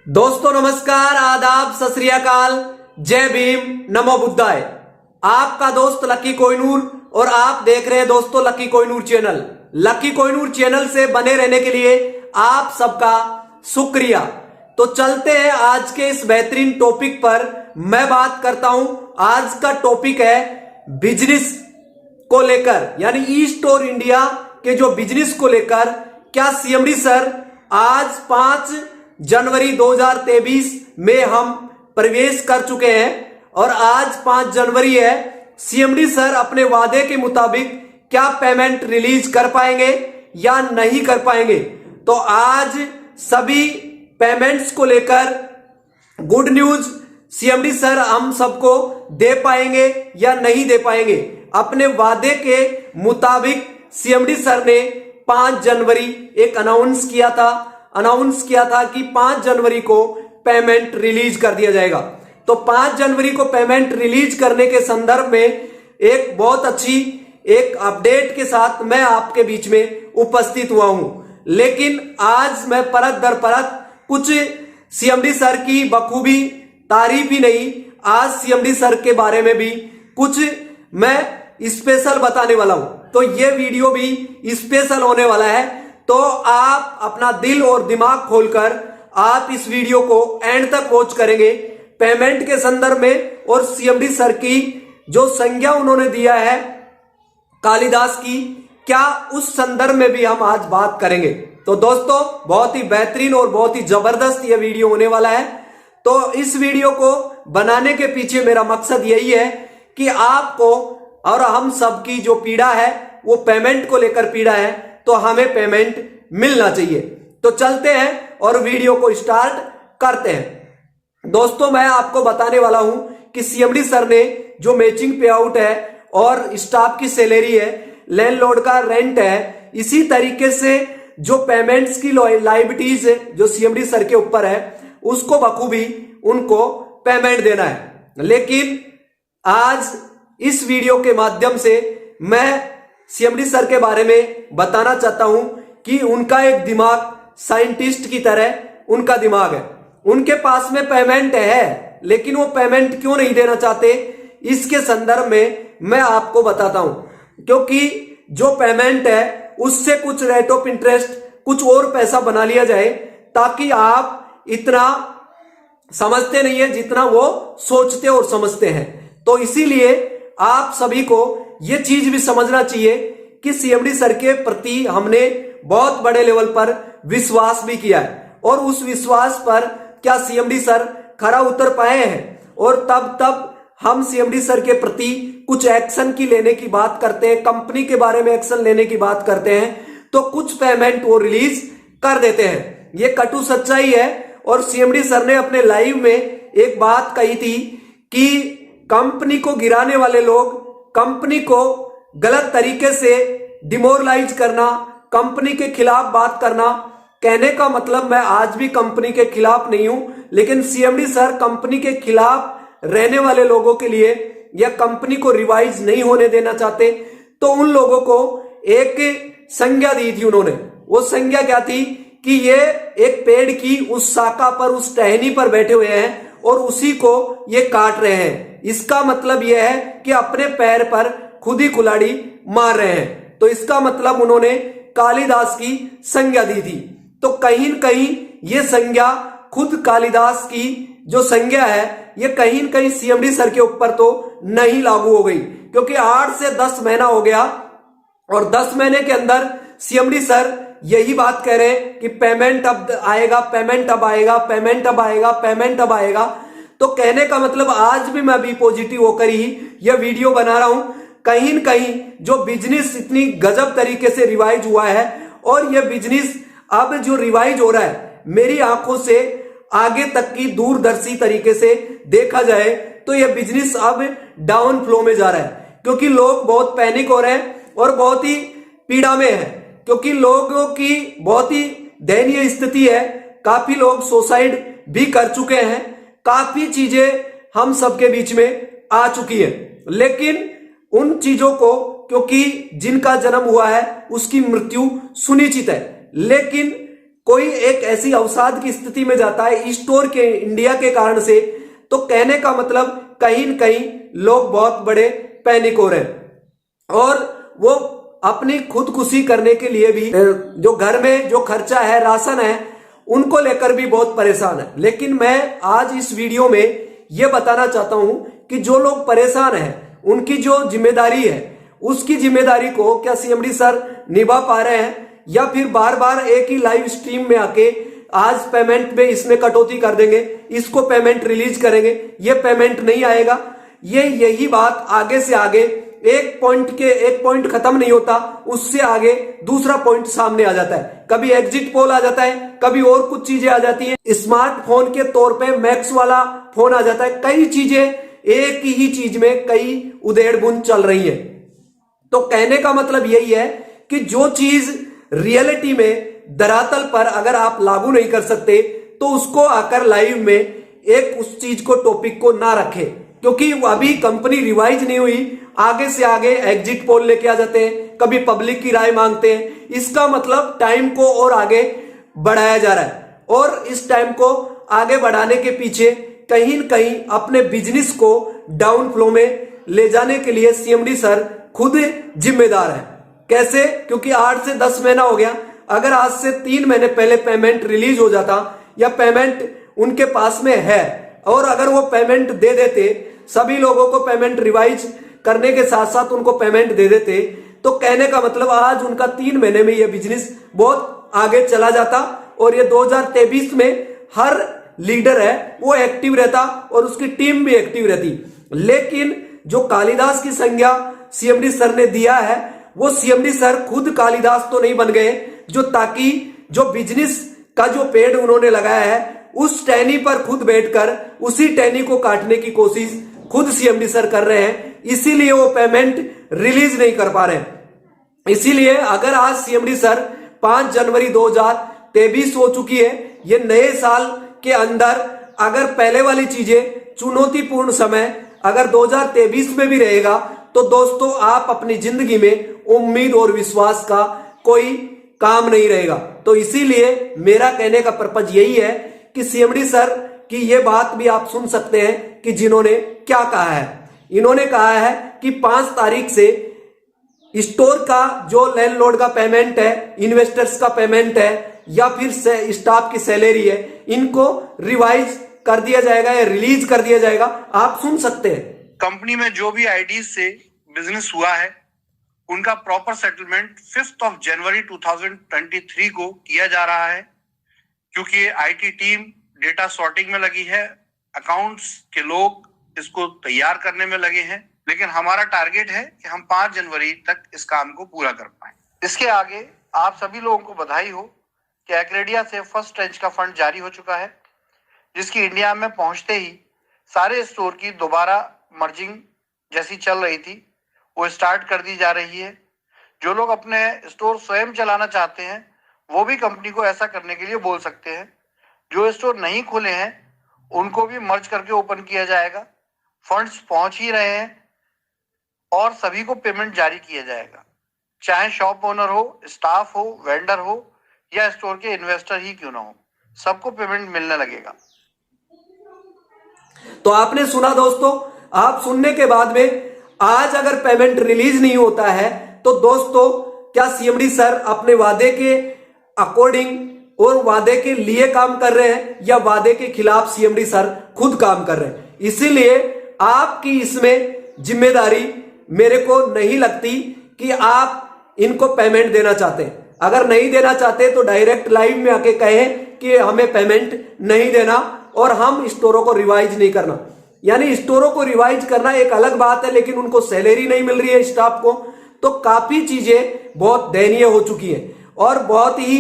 दोस्तों नमस्कार, आदाब, सत श्री अकाल, जय भीम, नमो बुद्धाय। आपका दोस्त लकी कोहिनूर और आप देख रहे हैं दोस्तों lucky Kohinoor channel. Lucky Kohinoor channel से बने रहने के लिए आप सबका शुक्रिया। तो चलते हैं आज के इस बेहतरीन टॉपिक पर। मैं बात करता हूं, आज का टॉपिक है बिजनेस को लेकर, यानी ई स्टोर इंडिया के जो बिजनेस को लेकर क्या सीएमडी सर आज 5 जनवरी 2023 में हम प्रवेश कर चुके हैं और आज 5 जनवरी है। सीएमडी सर अपने वादे के मुताबिक क्या पेमेंट रिलीज कर पाएंगे या नहीं कर पाएंगे। तो आज सभी पेमेंट्स को लेकर गुड न्यूज, सीएमडी सर हम सबको दे पाएंगे या नहीं दे पाएंगे। अपने वादे के मुताबिक सीएमडी सर ने 5 जनवरी एक अनाउंस किया था कि 5 जनवरी को पेमेंट रिलीज कर दिया जाएगा। तो 5 जनवरी को पेमेंट रिलीज करने के संदर्भ में एक बहुत अच्छी एक अपडेट के साथ मैं आपके बीच में उपस्थित हुआ हूं। लेकिन आज मैं परत दर परत कुछ सीएमडी सर की बखूबी तारीफ ही नहीं, आज सीएमडी सर के बारे में भी कुछ मैं स्पेशल बताने वाला हूं। तो ये वीडियो भी स्पेशल होने वाला है। तो आप अपना दिल और दिमाग खोलकर आप इस वीडियो को एंड तक वॉच करेंगे। पेमेंट के संदर्भ में और सीएमडी सर की जो संज्ञा उन्होंने दिया है कालिदास की, क्या उस संदर्भ में भी हम आज बात करेंगे। तो दोस्तों बहुत ही बेहतरीन और बहुत ही जबरदस्त ये वीडियो होने वाला है। तो इस वीडियो को बनाने के पीछे मेरा मकसद यही है कि आपको और हम सबकी जो पीड़ा है वो पेमेंट को लेकर पीड़ा है, तो हमें पेमेंट मिलना चाहिए। तो चलते हैं और वीडियो को स्टार्ट करते हैं। दोस्तों मैं आपको बताने वाला हूं कि सीएमडी सर ने जो मैचिंग पे आउट है और स्टाफ की सैलरी है, लैंडलॉर्ड का रेंट है, इसी तरीके से जो पेमेंट्स की लायबिलिटीज है जो सीएमडी सर के ऊपर है उसको बखूबी उनको पेमेंट देना है। लेकिन आज इस वीडियो के माध्यम से मैं सीएमडी सर के बारे में बताना चाहता हूं कि उनका एक दिमाग साइंटिस्ट की तरह उनका दिमाग है। उनके पास में पेमेंट है लेकिन वो पेमेंट क्यों नहीं देना चाहते, इसके संदर्भ में मैं आपको बताता हूं। क्योंकि जो पेमेंट है उससे कुछ रेट ऑफ इंटरेस्ट, कुछ और पैसा बना लिया जाए ताकि आप इतना समझते नहीं है जितना वो सोचते और समझते हैं। तो इसीलिए आप सभी को यह चीज भी समझना चाहिए कि सीएमडी सर के प्रति हमने बहुत बड़े लेवल पर विश्वास भी किया है और उस विश्वास पर क्या सीएमडी सर खरा उतर पाए हैं। और तब हम सीएमडी सर के प्रति कुछ एक्शन की लेने की बात करते हैं, कंपनी के बारे में एक्शन लेने की बात करते हैं, तो कुछ पेमेंट वो रिलीज कर देते हैं। ये कटु सच्चाई है। और सीएमडी सर ने अपने लाइव में एक बात कही थी कि कंपनी को गिराने वाले लोग, कंपनी को गलत तरीके से डिमोरलाइज करना, कंपनी के खिलाफ बात करना, कहने का मतलब मैं आज भी कंपनी के खिलाफ नहीं हूं, लेकिन सीएमडी सर कंपनी के खिलाफ रहने वाले लोगों के लिए या कंपनी को रिवाइज नहीं होने देना चाहते, तो उन लोगों को एक संज्ञा दी थी उन्होंने। वो संज्ञा क्या थी कि ये एक पेड़ की उस शाखा पर, उस टहनी पर बैठे हुए हैं और उसी को ये काट रहे हैं। इसका मतलब यह है कि अपने पैर पर खुद ही कुल्हाड़ी मार रहे हैं। तो इसका मतलब उन्होंने कालिदास की संज्ञा दी थी। तो कहीं न कहीं ये संज्ञा, खुद कालिदास की जो संज्ञा है, ये कहीं न कहीं सीएमडी सर के ऊपर तो नहीं लागू हो गई। क्योंकि 8 से 10 महीना हो गया और 10 महीने के अंदर सीएमडी सर यही बात कह रहे हैं कि पेमेंट अब आएगा, पेमेंट अब आएगा, पेमेंट अब आएगा, पेमेंट अब आएगा। तो कहने का मतलब आज भी मैं भी पॉजिटिव होकर ही यह वीडियो बना रहा हूं। कहीं न कहीं जो बिजनेस इतनी गजब तरीके से रिवाइज हुआ है और यह बिजनेस अब जो रिवाइज हो रहा है, मेरी आंखों से आगे तक की दूरदर्शी तरीके से देखा जाए तो यह बिजनेस अब डाउन फ्लो में जा रहा है। क्योंकि लोग बहुत पैनिक हो रहे हैं और बहुत ही पीड़ा में है, क्योंकि लोगों की बहुत ही दयनीय स्थिति है। काफी लोग सुसाइड भी कर चुके हैं, काफी चीजें हम सबके बीच में आ चुकी है। लेकिन उन चीजों को, क्योंकि जिनका जन्म हुआ है उसकी मृत्यु सुनिश्चित है, लेकिन कोई एक ऐसी अवसाद की स्थिति में जाता है स्टोर के इंडिया के कारण से, तो कहने का मतलब कहीं न कहीं लोग बहुत बड़े पैनिक हो रहे हैं और वो अपनी खुदकुशी करने के लिए भी जो घर में जो खर्चा है, राशन है, उनको लेकर भी बहुत परेशान है। लेकिन मैं आज इस वीडियो में ये बताना चाहता हूं कि जो लोग परेशान हैं उनकी जो जिम्मेदारी है, उसकी जिम्मेदारी को क्या सीएमडी सर निभा पा रहे हैं या फिर बार बार एक ही लाइव स्ट्रीम में आके आज पेमेंट में इसमें कटौती कर देंगे, इसको पेमेंट रिलीज करेंगे, ये पेमेंट नहीं आएगा। यही बात आगे से आगे एक पॉइंट खत्म नहीं होता, उससे आगे दूसरा पॉइंट सामने आ जाता है। कभी एग्जिट पोल आ जाता है, कभी और कुछ चीजें आ जाती हैं, स्मार्टफोन के तौर पे मैक्स वाला फोन आ जाता है। कई चीजें एक ही चीज में कई उधेड़ बुन चल रही है। तो कहने का मतलब यही है कि जो चीज रियलिटी में धरातल पर अगर आप लागू नहीं कर सकते तो उसको आकर लाइव में एक उस चीज को टॉपिक को ना रखें, क्योंकि अभी कंपनी रिवाइज नहीं हुई। आगे से आगे एग्जिट पोल लेके आ जाते हैं, कभी पब्लिक की राय मांगते हैं। इसका मतलब टाइम को और आगे बढ़ाया जा रहा है और इस टाइम को आगे बढ़ाने के पीछे कहीं न कहीं अपने बिजनेस को डाउन फ्लो में ले जाने के लिए सीएमडी सर खुद जिम्मेदार है। कैसे? क्योंकि 8 से 10 महीना हो गया। अगर आज से 3 महीने पहले पेमेंट रिलीज हो जाता या पेमेंट उनके पास में है और अगर वो पेमेंट दे देते, सभी लोगों को पेमेंट रिवाइज करने के साथ साथ उनको पेमेंट दे देते, तो कहने का मतलब आज उनका 3 महीने में ये बिजनेस बहुत आगे चला जाता और ये 2023 में हर लीडर है वो एक्टिव रहता और उसकी टीम भी एक्टिव रहती। लेकिन जो कालिदास की संज्ञा सीएमडी सर ने दिया है, वो सीएमडी सर खुद कालिदास तो नहीं बन गए जो ताकि जो बिजनेस का जो पेड़ उन्होंने लगाया है उस टहनी पर खुद बैठकर उसी टहनी को काटने की कोशिश खुद सीएमडी सर कर रहे हैं। इसीलिए वो पेमेंट रिलीज नहीं कर पा रहे हैं। इसीलिए अगर आज सीएमडी सर 5 जनवरी 2023 हो चुकी है, ये नए साल के अंदर अगर पहले वाली चीजें चुनौतीपूर्ण समय अगर 2023 में भी रहेगा तो दोस्तों आप अपनी जिंदगी में उम्मीद और विश्वास का कोई काम नहीं रहेगा। तो इसीलिए मेरा कहने का पर्पज यही है कि सीएमडी सर की ये बात भी आप सुन सकते हैं कि जिन्होंने क्या कहा है। इन्होंने कहा है कि 5 तारीख से स्टोर का जो लैंडलॉर्ड का पेमेंट है, इन्वेस्टर्स का पेमेंट है या फिर स्टाफ की सैलरी है, इनको रिवाइज कर दिया जाएगा या रिलीज कर दिया जाएगा। आप सुन सकते हैं। कंपनी में जो भी आईडी से बिजनेस हुआ है उनका प्रॉपर सेटलमेंट 5 जनवरी 2023 को किया जा रहा है, क्योंकि आईटी टीम डेटा सॉर्टिंग में लगी है, अकाउंट्स के लोग इसको तैयार करने में लगे हैं। लेकिन हमारा टारगेट है कि हम 5 जनवरी तक इस काम को पूरा कर पाए। इसके आगे आप सभी लोगों को बधाई हो कि एक्रेडिया से फर्स्ट ट्रेंच का फंड जारी हो चुका है, जिसकी इंडिया में पहुंचते ही सारे स्टोर की दोबारा मर्जिंग जैसी चल रही थी वो स्टार्ट कर दी जा रही है। जो लोग अपने स्टोर स्वयं चलाना चाहते हैं वो भी कंपनी को ऐसा करने के लिए बोल सकते हैं। जो स्टोर नहीं खुले हैं उनको भी मर्ज करके ओपन किया जाएगा। फंड्स पहुंच ही रहे हैं और सभी को पेमेंट जारी किया जाएगा, चाहे शॉप ओनर हो, स्टाफ हो, वेंडर हो या स्टोर के इन्वेस्टर ही क्यों ना हो, सबको पेमेंट मिलने लगेगा। तो आपने सुना दोस्तों। आप सुनने के बाद में आज अगर पेमेंट रिलीज नहीं होता है तो दोस्तों क्या सीएमडी सर अपने वादे के अकॉर्डिंग और वादे के लिए काम कर रहे हैं या वादे के खिलाफ सीएमडी सर खुद काम कर रहे हैं? इसीलिए आपकी इसमें जिम्मेदारी मेरे को नहीं लगती कि आप इनको पेमेंट देना चाहते हैं। अगर नहीं देना चाहते तो डायरेक्ट लाइव में आके कहें कि हमें पेमेंट नहीं देना और हम स्टोरों को रिवाइज नहीं करना। यानी स्टोरों को रिवाइज करना एक अलग बात है, लेकिन उनको सैलरी नहीं मिल रही है स्टाफ को, तो काफी चीजें बहुत दयनीय हो चुकी हैं और बहुत ही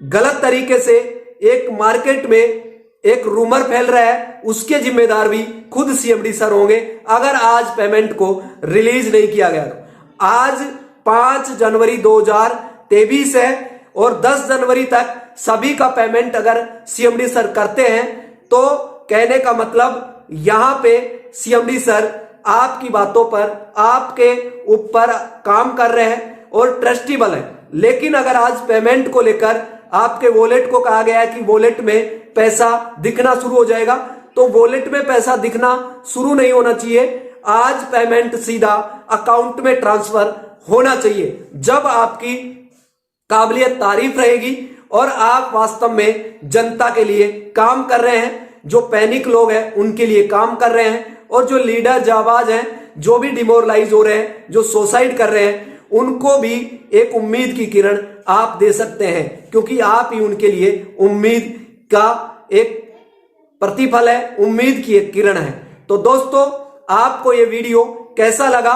गलत तरीके से एक मार्केट में एक रूमर फैल रहा है, उसके जिम्मेदार भी खुद सीएमडी सर होंगे अगर आज पेमेंट को रिलीज नहीं किया गया। तो आज 5 जनवरी 2023 है और 10 जनवरी तक सभी का पेमेंट अगर सीएमडी सर करते हैं तो कहने का मतलब यहां पे सीएमडी सर आपकी बातों पर, आपके ऊपर काम कर रहे हैं और ट्रस्टेबल है। लेकिन अगर आज पेमेंट को लेकर आपके वॉलेट को कहा गया है कि वॉलेट में पैसा दिखना शुरू हो जाएगा। तो वॉलेट में पैसा दिखना शुरू नहीं होना चाहिए, आज पेमेंट सीधा अकाउंट में ट्रांसफर होना चाहिए जब आपकी काबिलियत तारीफ रहेगी और आप वास्तव में जनता के लिए काम कर रहे हैं। जो पैनिक लोग हैं उनके लिए काम कर रहे हैं, और जो लीडर जाबाज हैं, जो भी डिमोरलाइज हो रहे हैं, जो सुसाइड कर रहे हैं, उनको भी एक उम्मीद की किरण आप दे सकते हैं, क्योंकि आप ही उनके लिए उम्मीद का एक प्रतिफल है, उम्मीद की एक किरण है। तो दोस्तों, आपको ये वीडियो कैसा लगा?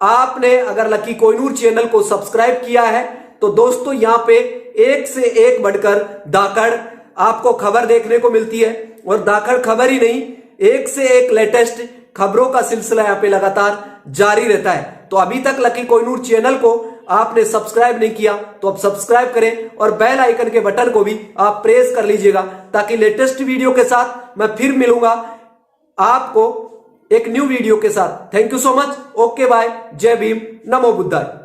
आपने अगर लकी कोहिनूर चैनल को सब्सक्राइब किया है तो दोस्तों यहाँ पे एक से एक बढ़कर धाकड़ आपको खबर देखने को मिलती है, और धाकड़ खबर ही नहीं, एक से एक लेटेस्ट खबरों का सिलसिला यहाँ पे लगातार जारी रहता है। तो अभी तक लकी कोहिनूर चैनल को आपने सब्सक्राइब नहीं किया तो अब सब्सक्राइब करें, और बेल आइकन के बटन को भी आप प्रेस कर लीजिएगा, ताकि लेटेस्ट वीडियो के साथ मैं फिर मिलूंगा आपको एक न्यू वीडियो के साथ। Thank you so much. Okay bye. जय भीम। नमो बुद्धाय।